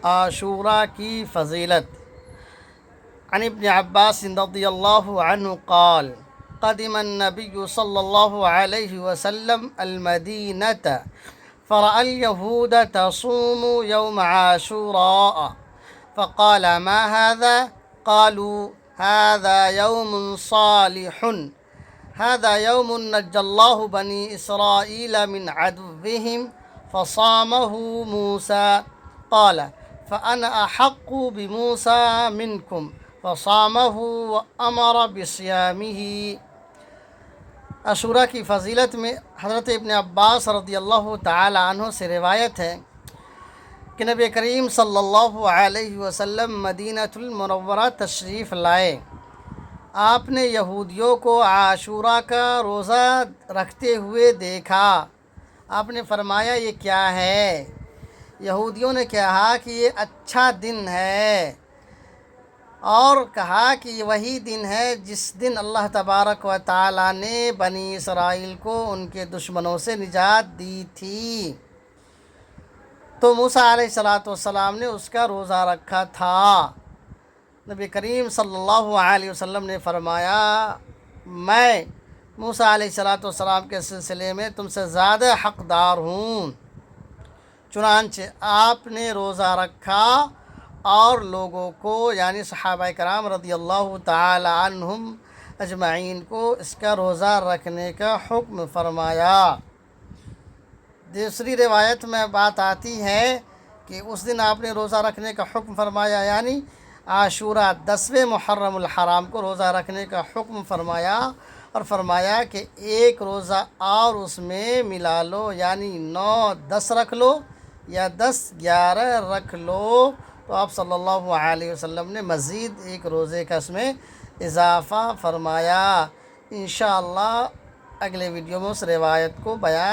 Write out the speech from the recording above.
عاشورہ کی فضیلت۔ عن ابن عباس رضی اللہ عنہ قال قدم النبی صلی اللہ علیہ وسلم المدینة فرأى اليهود تصوم يوم عاشوراء فقال ما هذا؟ قالوا هذا يوم صالح، هذا يوم نجى الله بني إسرائيل من عدوهم فصامه موسى، قال فأنا أحق بموسى منكم فصامه وأمر بصيامه۔ عاشورہ کی فضیلت میں حضرت ابن عباس رضی اللہ تعالی عنہ سے روایت ہے کہ نبی کریم صلی اللہ علیہ وسلم مدینہ المنورہ تشریف لائے۔ آپ نے یہودیوں کو عاشورہ کا روزہ رکھتے ہوئے دیکھا۔ آپ نے فرمایا یہ کیا ہے؟ یہودیوں نے کہا کہ یہ اچھا دن ہے، اور کہا کہ یہ وہی دن ہے جس دن اللہ تبارک و تعالی نے بنی اسرائیل کو ان کے دشمنوں سے نجات دی تھی۔ تو موسیٰ علیہ السلام نے اس کا روزہ رکھا تھا۔ نبی کریم صلی اللہ علیہ وسلم نے فرمایا میں موسیٰ علیہ السلام کے سلسلے میں تم سے زیادہ حقدار ہوں۔ چنانچہ آپ نے روزہ رکھا اور لوگوں کو یعنی صحابہ کرام رضی اللہ تعالی عنہم اجمعین کو اس کا روزہ رکھنے کا حکم فرمایا۔ دوسری روایت میں بات آتی ہے کہ اس دن آپ نے روزہ رکھنے کا حکم فرمایا، یعنی عاشورہ 10ویں محرم الحرام کو روزہ رکھنے کا حکم فرمایا، اور فرمایا کہ ایک روزہ اور اس میں ملا لو، یعنی 9-10 رکھ لو یا 10-11 رکھ لو۔ تو آپ صلی اللہ علیہ وسلم نے مزید ایک روزے کا اس میں اضافہ فرمایا۔ انشاءاللہ اگلے ویڈیو میں اس روایت کو بیان